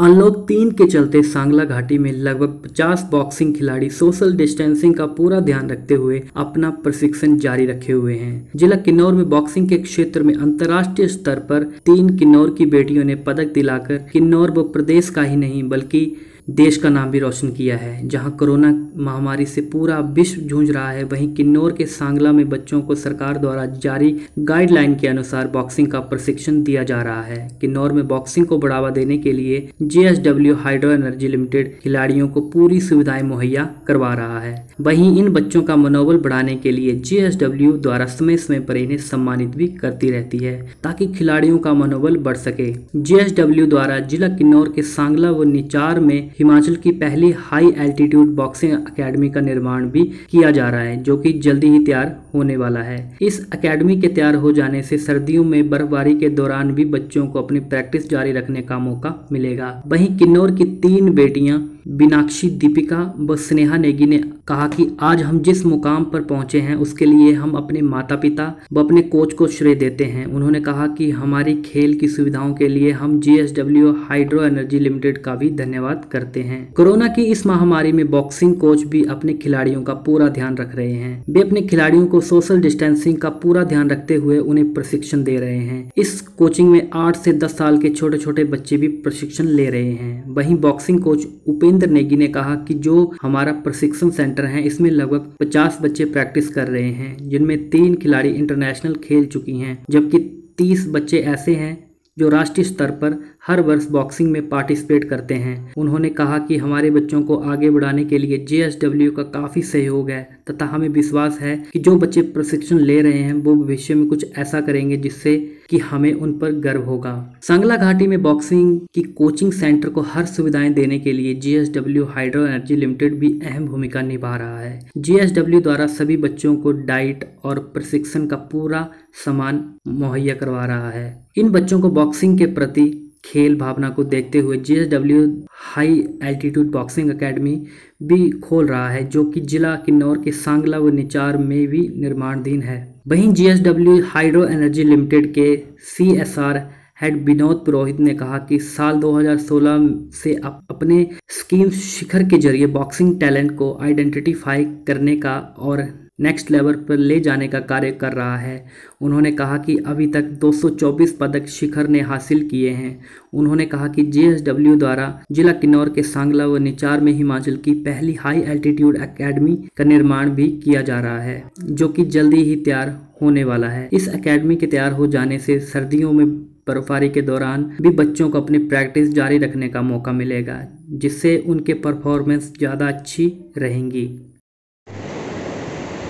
Unlock 3 के चलते सांगला घाटी में लगभग 50 बॉक्सिंग खिलाड़ी सोशल डिस्टेंसिंग का पूरा ध्यान रखते हुए अपना प्रशिक्षण जारी रखे हुए हैं। जिला किन्नौर में बॉक्सिंग के क्षेत्र में अंतर्राष्ट्रीय स्तर पर 3 किन्नौर की बेटियों ने पदक दिलाकर किन्नौर व प्रदेश का ही नहीं बल्कि देश का नाम भी रोशन किया है। जहां कोरोना महामारी से पूरा विश्व जूझ रहा है, वहीं किन्नौर के सांगला में बच्चों को सरकार द्वारा जारी गाइडलाइन के अनुसार बॉक्सिंग का प्रशिक्षण दिया जा रहा है। किन्नौर में बॉक्सिंग को बढ़ावा देने के लिए JSW हाइड्रो एनर्जी लिमिटेड खिलाड़ियों को पूरी सुविधाएं मुहैया करवा रहा है। वहीं इन बच्चों का मनोबल बढ़ाने के लिए JSW द्वारा समय समय पर इन्हें सम्मानित भी करती रहती है ताकि खिलाड़ियों का मनोबल बढ़ सके। JSW द्वारा जिला किन्नौर के सांगला व निचार में हिमाचल की पहली हाई एल्टीट्यूड बॉक्सिंग एकेडमी का निर्माण भी किया जा रहा है, जो कि जल्दी ही तैयार होने वाला है। इस एकेडमी के तैयार हो जाने से सर्दियों में बर्फबारी के दौरान भी बच्चों को अपनी प्रैक्टिस जारी रखने का मौका मिलेगा। वहीं किन्नौर की 3 बेटियां बिनाक्षी, दीपिका व स्नेहा नेगी ने कहा कि आज हम जिस मुकाम पर पहुंचे हैं उसके लिए हम अपने माता पिता व अपने कोच को श्रेय देते हैं। उन्होंने कहा कि हमारी खेल की सुविधाओं के लिए हम JSW हाइड्रो एनर्जी लिमिटेड का भी धन्यवाद करते हैं। कोरोना की इस महामारी में बॉक्सिंग कोच भी अपने खिलाड़ियों का पूरा ध्यान रख रहे हैं। वे अपने खिलाड़ियों को सोशल डिस्टेंसिंग का पूरा ध्यान रखते हुए उन्हें प्रशिक्षण दे रहे हैं। इस कोचिंग में 8 से 10 साल के छोटे छोटे बच्चे भी प्रशिक्षण ले रहे हैं। वहीं बॉक्सिंग कोच उपेंद्र नेगी ने कहा कि जो हमारा प्रशिक्षण सेंटर है इसमें लगभग 50 बच्चे प्रैक्टिस कर रहे हैं, जिनमें 3 खिलाड़ी इंटरनेशनल खेल चुकी हैं, जबकि 30 बच्चे ऐसे हैं जो राष्ट्रीय स्तर पर हर वर्ष बॉक्सिंग में पार्टिसिपेट करते हैं। उन्होंने कहा कि हमारे बच्चों को आगे बढ़ाने के लिए JSW का काफ़ी सहयोग है तथा हमें विश्वास है कि जो बच्चे प्रशिक्षण ले रहे हैं वो भविष्य में कुछ ऐसा करेंगे जिससे कि हमें उन पर गर्व होगा। सांगला घाटी में बॉक्सिंग की कोचिंग सेंटर को हर सुविधाएं देने के लिए JSW हाइड्रो एनर्जी लिमिटेड भी अहम भूमिका निभा रहा है। JSW द्वारा सभी बच्चों को डाइट और प्रशिक्षण का पूरा सामान मुहैया करवा रहा है। इन बच्चों को बॉक्सिंग के प्रति खेल भावना को देखते हुए JSW high altitude boxing academy भी खोल रहा है, जो कि जिला किन्नौर के सांगला व निचार में भी निर्माणाधीन है। वहीं JSW हाइड्रो एनर्जी लिमिटेड के CSR हेड विनोद पुरोहित ने कहा कि साल 2016 से अपने स्कीम शिखर के जरिए बॉक्सिंग टैलेंट को आइडेंटिफाई करने का और नेक्स्ट लेवल पर ले जाने का कार्य कर रहा है। उन्होंने कहा कि अभी तक 224 पदक शिखर ने हासिल किए हैं। उन्होंने कहा कि JSW द्वारा जिला किन्नौर के सांगला व निचार में हिमाचल की पहली हाई एल्टीट्यूड एकेडमी का निर्माण भी किया जा रहा है, जो कि जल्दी ही तैयार होने वाला है। इस एकेडमी के तैयार हो जाने से सर्दियों में बर्फबारी के दौरान भी बच्चों को अपनी प्रैक्टिस जारी रखने का मौका मिलेगा, जिससे उनके परफॉर्मेंस ज़्यादा अच्छी रहेंगी।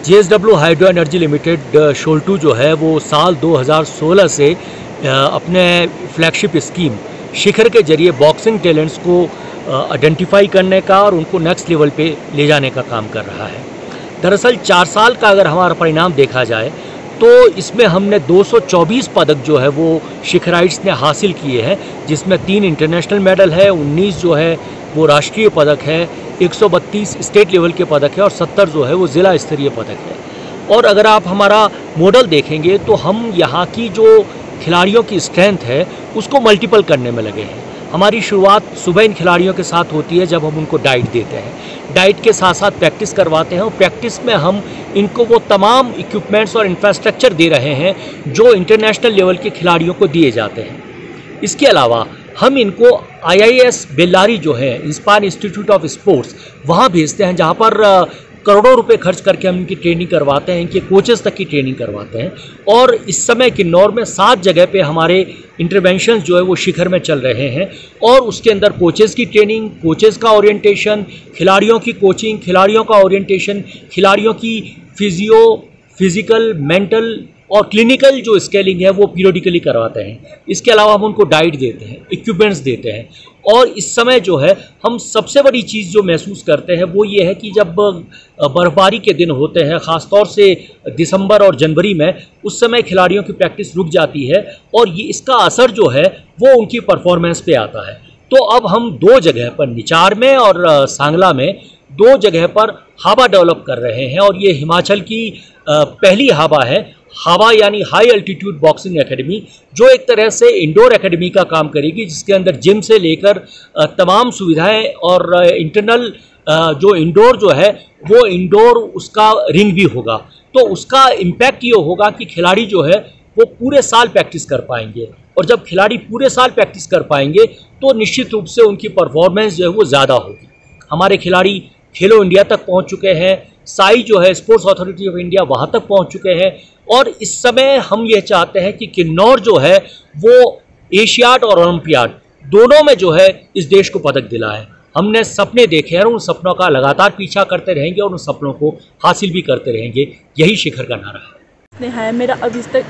JSW हाइड्रो एनर्जी लिमिटेड शोल्टू जो है वो साल 2016 से अपने फ्लैगशिप स्कीम शिखर के जरिए बॉक्सिंग टैलेंट्स को आइडेंटिफाई करने का और उनको नेक्स्ट लेवल पे ले जाने का काम कर रहा है। दरअसल 4 साल का अगर हमारा परिणाम देखा जाए तो इसमें हमने 224 पदक जो है वो शिखराइट्स ने हासिल किए हैं, जिसमें 3 इंटरनेशनल मेडल है, 19 जो है वो राष्ट्रीय पदक है, 132 स्टेट लेवल के पदक है और 70 जो है वो ज़िला स्तरीय पदक है। और अगर आप हमारा मॉडल देखेंगे तो हम यहाँ की जो खिलाड़ियों की स्ट्रेंथ है उसको मल्टीपल करने में लगे हैं। हमारी शुरुआत सुबह इन खिलाड़ियों के साथ होती है जब हम उनको डाइट देते हैं, डाइट के साथ साथ प्रैक्टिस करवाते हैं और प्रैक्टिस में हम इनको वो तमाम इक्विपमेंट्स और इंफ्रास्ट्रक्चर दे रहे हैं जो इंटरनेशनल लेवल के खिलाड़ियों को दिए जाते हैं। इसके अलावा हम इनको IIS बेल्लारी जो है इंस्पायर इंस्टीट्यूट ऑफ स्पोर्ट्स वहाँ भेजते हैं, जहाँ पर करोड़ों रुपए खर्च करके हम इनकी ट्रेनिंग करवाते हैं, इनके कोचेस तक की ट्रेनिंग करवाते हैं। और इस समय किन्नौर में 7 जगह पे हमारे इंटरवेंशंस जो है वो शिखर में चल रहे हैं और उसके अंदर कोचेस की ट्रेनिंग, कोचेस का ओरिएंटेशन, खिलाड़ियों की कोचिंग, खिलाड़ियों का ओरिएंटेशन, खिलाड़ियों की फिजिकल, मेंटल और क्लिनिकल जो स्केलिंग है वो पीरियडिकली करवाते हैं। इसके अलावा हम उनको डाइट देते हैं, इक्विपमेंट्स देते हैं। और इस समय जो है हम सबसे बड़ी चीज़ जो महसूस करते हैं वो ये है कि जब बर्फबारी के दिन होते हैं, ख़ासतौर से दिसंबर और जनवरी में, उस समय खिलाड़ियों की प्रैक्टिस रुक जाती है और ये इसका असर जो है वो उनकी परफॉर्मेंस पे आता है। तो अब हम 2 जगह पर, निचार में और सांगला में, 2 जगह पर हाबा डेवलप कर रहे हैं और ये हिमाचल की पहली हाबा है हवा यानी हाई अल्टीट्यूड बॉक्सिंग एकेडमी, जो एक तरह से इंडोर एकेडमी का काम करेगी, जिसके अंदर जिम से लेकर तमाम सुविधाएं और इंटरनल जो इंडोर जो है वो इंडोर उसका रिंग भी होगा। तो उसका इम्पैक्ट ये होगा कि खिलाड़ी जो है वो पूरे साल प्रैक्टिस कर पाएंगे, और जब खिलाड़ी पूरे साल प्रैक्टिस कर पाएंगे तो निश्चित रूप से उनकी परफॉर्मेंस जो है वो ज़्यादा होगी। हमारे खिलाड़ी खेलो इंडिया तक पहुंच चुके हैं, साई जो है स्पोर्ट्स अथॉरिटी ऑफ इंडिया वहां तक पहुंच चुके हैं, और इस समय हम ये चाहते हैं कि किन्नौर जो है वो एशियाड और ओलंपियाड दोनों में जो है इस देश को पदक दिलाए। हमने सपने देखे हैं और उन सपनों का लगातार पीछा करते रहेंगे और उन सपनों को हासिल भी करते रहेंगे, यही शिखर का नारा है। है मेरा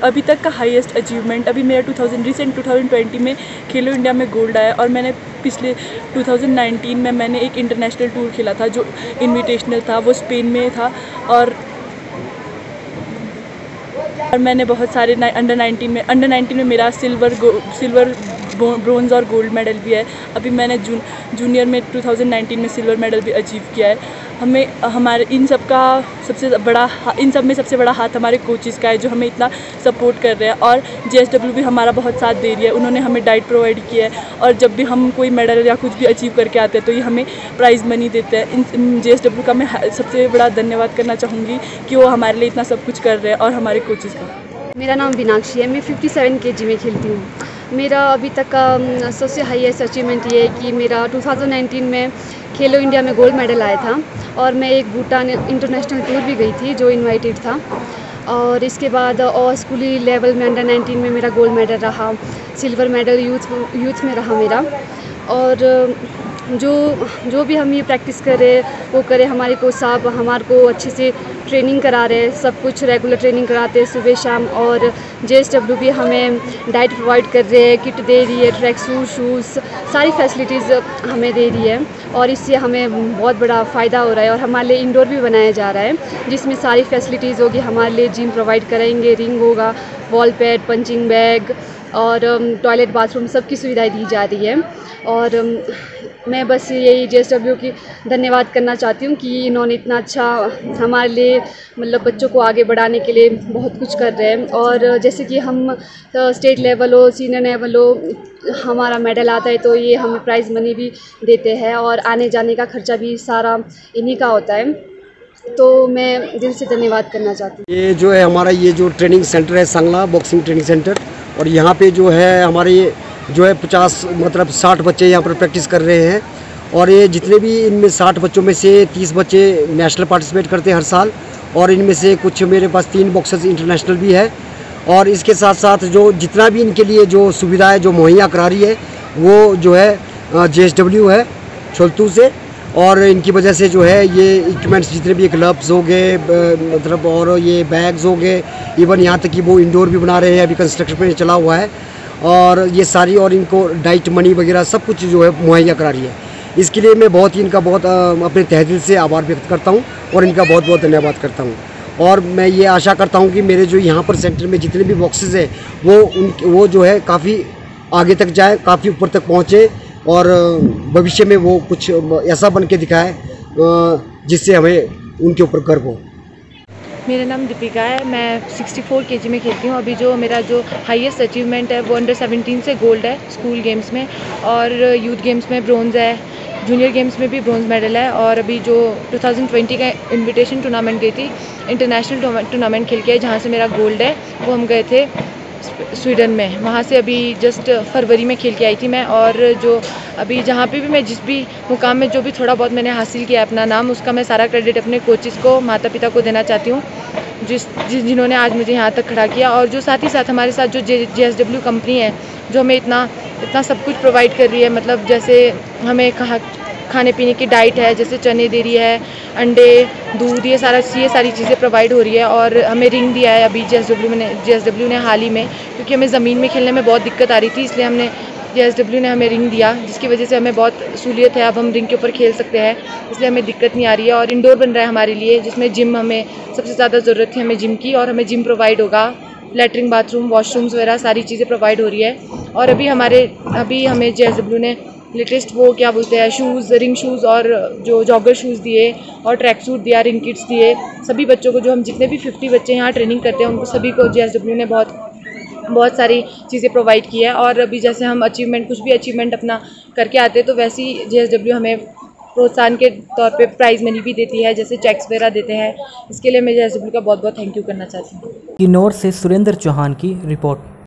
अभी तक का हाईएस्ट अचीवमेंट। अभी मेरा 2020 में खेलो इंडिया में गोल्ड आया, और मैंने पिछले 2019 में मैंने एक इंटरनेशनल टूर खेला था जो इनविटेशनल था, वो स्पेन में था, और मैंने बहुत सारे अंडर 19 में मेरा सिल्वर ब्रोंज़ और गोल्ड मेडल भी है। अभी मैंने जूनियर में 2019 में सिल्वर मेडल भी अचीव किया है। हमारे इन सब में सबसे बड़ा हाथ हमारे कोचेस का है, जो हमें इतना सपोर्ट कर रहे हैं, और JSW भी हमारा बहुत साथ दे रही है। उन्होंने हमें डाइट प्रोवाइड किया है, और जब भी हम कोई मेडल या कुछ भी अचीव करके आते हैं तो ये हमें प्राइज़ मनी देते हैं। इन JSW का मैं सबसे बड़ा धन्यवाद करना चाहूँगी कि वो हमारे लिए इतना सब कुछ कर रहे हैं, और हमारे कोचेस का। मेरा नाम मीनाक्षी है, मैं 57 kg में खेलती हूँ। मेरा अभी तक का सबसे हाईएस्ट अचीवमेंट ये है कि मेरा 2019 में खेलो इंडिया में गोल्ड मेडल आया था, और मैं एक भूटान इंटरनेशनल टूर भी गई थी जो इनवाइटेड था, और इसके बाद और स्कूली लेवल में अंडर 19 में मेरा गोल्ड मेडल रहा, सिल्वर मेडल यूथ में रहा मेरा। और जो भी हम ये प्रैक्टिस कर रहे हैं वो करें, हमारे कोच साहब हमारे को अच्छे से ट्रेनिंग करा रहे हैं, सब कुछ रेगुलर ट्रेनिंग कराते हैं सुबह शाम, और JSW भी हमें डाइट प्रोवाइड कर रहे हैं, किट दे रही है, ट्रैक सूट शूज़ सारी फैसिलिटीज़ हमें दे रही है, और इससे हमें बहुत बड़ा फ़ायदा हो रहा है। और हमारे लिए इंडोर भी बनाया जा रहा है जिसमें सारी फैसिलिटीज़ होगी। हमारे लिए जिम प्रोवाइड करेंगे, रिंग होगा, वॉल पैड, पंचिंग बैग और टॉयलेट बाथरूम सबकी सुविधाएं दी जा रही है। और मैं बस यही JSW की धन्यवाद करना चाहती हूँ कि इन्होंने इतना अच्छा हमारे लिए मतलब बच्चों को आगे बढ़ाने के लिए बहुत कुछ कर रहे हैं। और जैसे कि हम स्टेट लेवल हो, सीनियर लेवल हो, हमारा मेडल आता है तो ये हमें प्राइज़ मनी भी देते हैं, और आने जाने का खर्चा भी सारा इन्हीं का होता है। तो मैं दिल से धन्यवाद करना चाहती हूँ। ये जो है हमारा ये जो ट्रेनिंग सेंटर है सांगला बॉक्सिंग ट्रेनिंग सेंटर, और यहाँ पे जो है हमारे जो है 60 बच्चे यहाँ पर प्रैक्टिस कर रहे हैं। और ये जितने भी इनमें 60 बच्चों में से 30 बच्चे नेशनल पार्टिसिपेट करते हैं हर साल, और इनमें से कुछ मेरे पास 3 बॉक्सर्स इंटरनेशनल भी है। और इसके साथ साथ जो जितना भी इनके लिए जो सुविधाएं जो मुहैया करा रही है वो जो है JSW है छोलतू से, और इनकी वजह से जो है ये इक्विपमेंट्स जितने भी ग्लव्स हो गए मतलब और ये बैग्स हो गए, इवन यहाँ तक कि वो इंडोर भी बना रहे हैं, अभी कंस्ट्रक्शन में चला हुआ है, और ये सारी और इनको डाइट मनी वगैरह सब कुछ जो है मुहैया करा रही है। इसके लिए मैं बहुत ही इनका बहुत अपने तहे दिल से आभार व्यक्त करता हूँ और इनका बहुत बहुत धन्यवाद करता हूँ। और मैं ये आशा करता हूँ कि मेरे जो यहाँ पर सेंटर में जितने भी बॉक्सेस हैं वो जो है काफ़ी आगे तक जाए, काफ़ी ऊपर तक पहुँचे, और भविष्य में वो कुछ ऐसा बन के दिखाए जिससे हमें उनके ऊपर गर्व हो। मेरा नाम दीपिका है, मैं 64 kg में खेलती हूँ। अभी जो मेरा जो हाईएस्ट अचीवमेंट है वो अंडर 17 से गोल्ड है स्कूल गेम्स में, और यूथ गेम्स में ब्रोंज़ है, जूनियर गेम्स में भी ब्रोंज़ मेडल है। और अभी जो 2020 का इनविटेशन टूर्नामेंट गई थी, इंटरनेशनल टूर्नामेंट खेल के जहाँ से मेरा गोल्ड है, वो हम गए थे स्वीडन में, वहाँ से अभी जस्ट फरवरी में खेल के आई थी मैं। और जो अभी जहाँ पे भी मैं जिस भी मुकाम में जो भी थोड़ा बहुत मैंने हासिल किया अपना नाम, उसका मैं सारा क्रेडिट अपने कोचेस को, माता पिता को देना चाहती हूँ, जिन्होंने आज मुझे यहाँ तक खड़ा किया। और जो साथ ही साथ हमारे साथ जो JSW कंपनी है जो हमें इतना सब कुछ प्रोवाइड कर रही है, मतलब जैसे हमें खाने पीने की डाइट है, जैसे चने दे रही है, अंडे, दूध, ये सारी चीज़ें प्रोवाइड हो रही है। और हमें रिंग दिया है अभी JSW ने हाल ही में, क्योंकि हमें ज़मीन में खेलने में बहुत दिक्कत आ रही थी, इसलिए JSW ने हमें रिंग दिया, जिसकी वजह से हमें बहुत सहूलियत है, अब हम रिंग के ऊपर खेल सकते हैं, इसलिए हमें दिक्कत नहीं आ रही है। और इंडोर बन रहा है हमारे लिए, जिसमें जिम हमें सबसे ज़्यादा ज़रूरत थी हमें जिम की, और हमें जिम प्रोवाइड होगा, लैट्रिन बाथरूम, वॉशरूम्स वगैरह सारी चीज़ें प्रोवाइड हो रही है। और अभी हमें JSW ने लेटेस्ट वो क्या बोलते हैं शूज़, रिंग शूज़ और जो जॉगर शूज़ दिए और ट्रैक सूट दिया, रिंग किट्स दिए। सभी बच्चों को, जो हम जितने भी 50 बच्चे यहाँ ट्रेनिंग करते हैं, उनको सभी को JSW ने बहुत सारी चीज़ें प्रोवाइड की है। और अभी जैसे हम कुछ भी अचीवमेंट अपना करके आते हैं तो वैसे ही JSW हमें प्रोत्साहन के तौर पे प्राइज़ मनी भी देती है, जैसे चेक्स वगैरह देते हैं। इसके लिए मैं JSW का बहुत बहुत थैंक यू करना चाहती हूँ। किन्नौर से सुरेंद्र चौहान की रिपोर्ट।